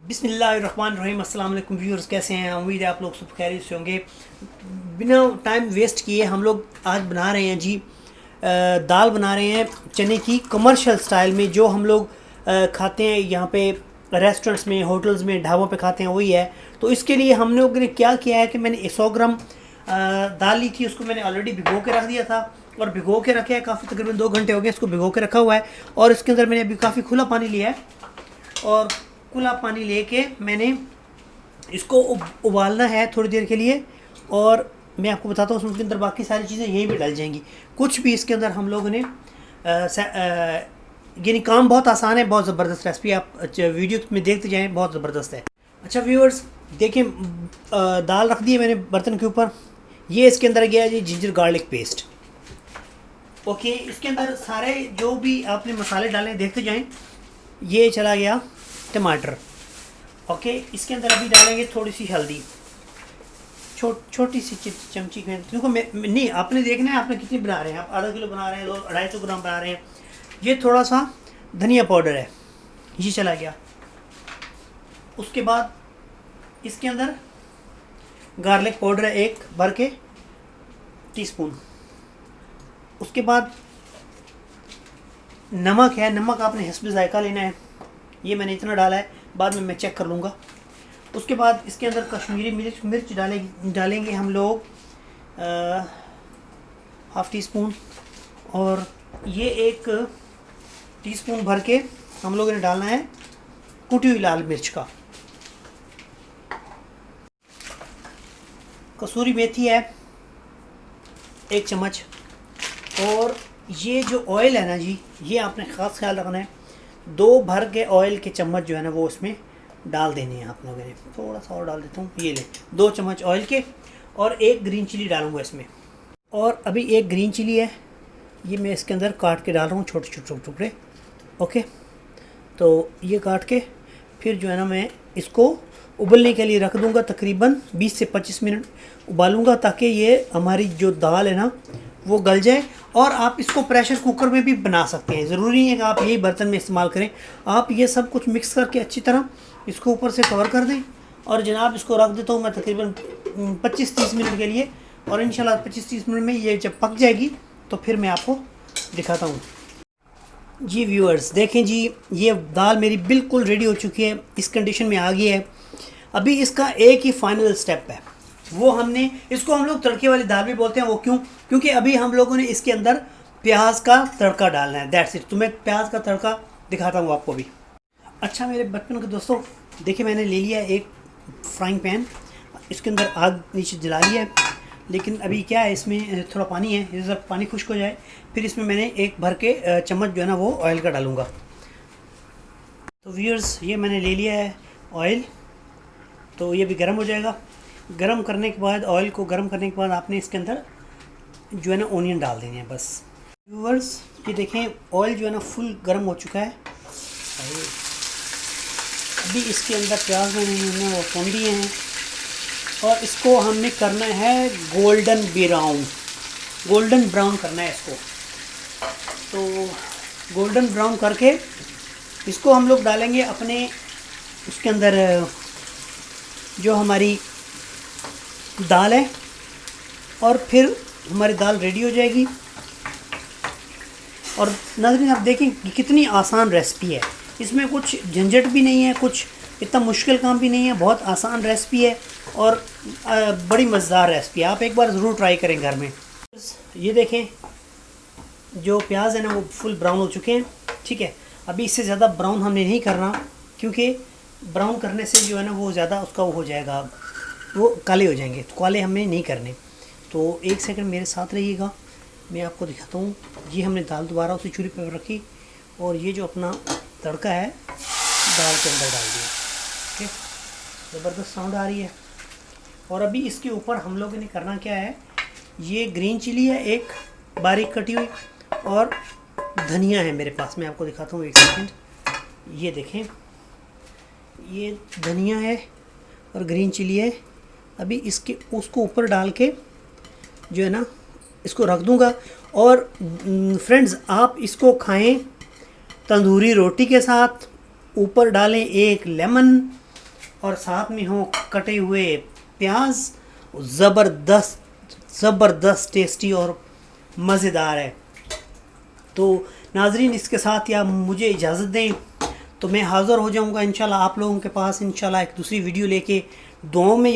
बिस्मिल्लाहिर्रहमानिर्रहीम। अस्सलाम वालेकुम व्यूअर्स, कैसे हैं? उम्मीद है आप लोग सब खैरियत से होंगे। बिना टाइम वेस्ट किए हम लोग आज बना रहे हैं जी दाल बना रहे हैं चने की कमर्शियल स्टाइल में, जो हम लोग खाते हैं यहाँ पे रेस्टोरेंट्स में, होटल्स में, ढाबों पे खाते हैं, वही है। तो इसके लिए हम लोग ने क्या किया है कि मैंने 100 ग्राम दाल ली थी, उसको मैंने ऑलरेडी भिगो के रख दिया था और भिगो के रखे है काफ़ी, तकरीबन 2 घंटे हो गए इसको भिगो के रखा हुआ है। और इसके अंदर मैंने अभी काफ़ी खुला पानी लिया है और खुला पानी लेके मैंने इसको उबालना है थोड़ी देर के लिए। और मैं आपको बताता हूँ उसके अंदर बाकी सारी चीज़ें यहीं पे डल जाएंगी। कुछ भी इसके अंदर हम लोगों ने यानी काम बहुत आसान है, बहुत ज़बरदस्त रेसिपी, आप वीडियो में देखते जाएं, बहुत ज़बरदस्त है। अच्छा व्यूअर्स देखें, दाल रख दी है मैंने बर्तन के ऊपर। ये इसके अंदर गया जी जिंजर गार्लिक पेस्ट। ओके, इसके अंदर सारे जो भी आपने मसाले डाले देखते जाएं। ये चला गया टमाटर। ओके, इसके अंदर अभी डालेंगे थोड़ी सी हल्दी, छोटी सी चमची में, क्योंकि मैं नहीं, आपने देखना है आपने कितनी बना रहे हैं। आप आधा किलो बना रहे हैं, लोग 250 ग्राम बना रहे हैं। ये थोड़ा सा धनिया पाउडर है, ये चला गया। उसके बाद इसके अंदर गार्लिक पाउडर है 1 भर के टीस्पून। उसके बाद नमक है, नमक आपने हिस्ब जायका लेना है, ये मैंने इतना डाला है, बाद में मैं चेक कर लूँगा। उसके बाद इसके अंदर कश्मीरी मिर्च डालेंगे हम लोग हाफ़ टी स्पून, और ये 1 टीस्पून भर के हम लोगों ने डालना है कुटी हुई लाल मिर्च का। कसूरी मेथी है 1 चम्मच। और ये जो ऑयल है ना जी, ये आपने ख़ास ख्याल रखना है, 2 भर के ऑयल के चम्मच जो है ना वो उसमें डाल देने हैं आप लोगों ने। थोड़ा सा और डाल देता हूँ, ये ले 2 चम्मच ऑयल के, और 1 ग्रीन चिली डालूँगा इसमें। और अभी 1 ग्रीन चिली है, ये मैं इसके अंदर काट के डाल रहा हूँ छोटे छोटे टुकड़े। ओके, तो ये काट के फिर जो है ना मैं इसको उबलने के लिए रख दूँगा। तकरीबन 20 से 25 मिनट उबालूँगा, ताकि ये हमारी जो दाल है ना वो गल जाए। और आप इसको प्रेशर कुकर में भी बना सकते हैं, ज़रूरी नहीं है कि आप यही बर्तन में इस्तेमाल करें। आप ये सब कुछ मिक्स करके अच्छी तरह इसको ऊपर से कवर कर दें, और जनाब इसको रख देता हूँ मैं तकरीबन 25-30 मिनट के लिए। और इंशाल्लाह 25-30 मिनट में ये जब पक जाएगी तो फिर मैं आपको दिखाता हूँ। जी व्यूअर्स देखें जी, ये दाल मेरी बिल्कुल रेडी हो चुकी है, इस कंडीशन में आ गई है। अभी इसका एक ही फाइनल स्टेप है, वो हमने इसको हम लोग तड़के वाली दाल भी बोलते हैं। वो क्यों? क्योंकि अभी हम लोगों ने इसके अंदर प्याज का तड़का डालना है, दैट्स इट। तो मैं प्याज का तड़का दिखाता हूँ आपको भी। अच्छा मेरे बचपन के दोस्तों, देखिए मैंने ले लिया एक फ्राइंग पैन, इसके अंदर आग नीचे जला लिया है, लेकिन अभी क्या है इसमें थोड़ा पानी है, ये जब पानी खुश्क हो जाए फिर इसमें मैंने 1 भर के चम्मच जो है ना वो ऑयल का डालूँगा। तो व्यूअर्स ये मैंने ले लिया है ऑयल, तो ये भी गर्म हो जाएगा। गर्म करने के बाद, ऑयल को गर्म करने के बाद आपने इसके अंदर जो है ना ओनियन डाल देने हैं बस। व्यूअर्स ये देखें ऑयल जो है ना फुल गर्म हो चुका है। अभी इसके अंदर प्याज मैंने वो भून दिए हैं, और इसको हमने करना है गोल्डन ब्राउन करना है इसको। तो गोल्डन ब्राउन करके इसको हम लोग डालेंगे अपने उसके अंदर जो हमारी दाल है, और फिर हमारी दाल रेडी हो जाएगी। और नाज़रीन आप देखें कि कितनी आसान रेसिपी है, इसमें कुछ झंझट भी नहीं है, कुछ इतना मुश्किल काम भी नहीं है, बहुत आसान रेसिपी है और बड़ी मज़ेदार रेसिपी है। आप एक बार ज़रूर ट्राई करें घर में। ये देखें जो प्याज है ना वो फुल ब्राउन हो चुके हैं, ठीक है। अभी इससे ज़्यादा ब्राउन हमने नहीं करना, क्योंकि ब्राउन करने से जो है ना वो ज़्यादा उसका वो हो जाएगा, वो काले हो जाएंगे, तो काले हमें नहीं करने। तो 1 सेकंड मेरे साथ रहिएगा, मैं आपको दिखाता हूँ। ये हमने दाल दोबारा उसी चूल्हे पर रखी, और ये जो अपना तड़का है दाल के अंदर डाल दिया। ठीक, ज़बरदस्त साउंड आ रही है। और अभी इसके ऊपर हम लोगों ने करना क्या है, ये ग्रीन चिली है 1 बारीक कटी हुई, और धनिया है मेरे पास, मैं आपको दिखाता हूँ 1 सेकंड। ये देखें ये धनिया है और ग्रीन चिली है। अभी उसको ऊपर डाल के जो है ना इसको रख दूँगा। और फ्रेंड्स आप इसको खाएं तंदूरी रोटी के साथ, ऊपर डालें 1 लेमन, और साथ में हो कटे हुए प्याज, ज़बरदस्त टेस्टी और मज़ेदार है। तो नाजरीन, इसके साथ या मुझे इजाज़त दें तो मैं हाज़िर हो जाऊंगा इंशाल्लाह आप लोगों के पास इंशाल्लाह एक दूसरी वीडियो लेके। दुआओं में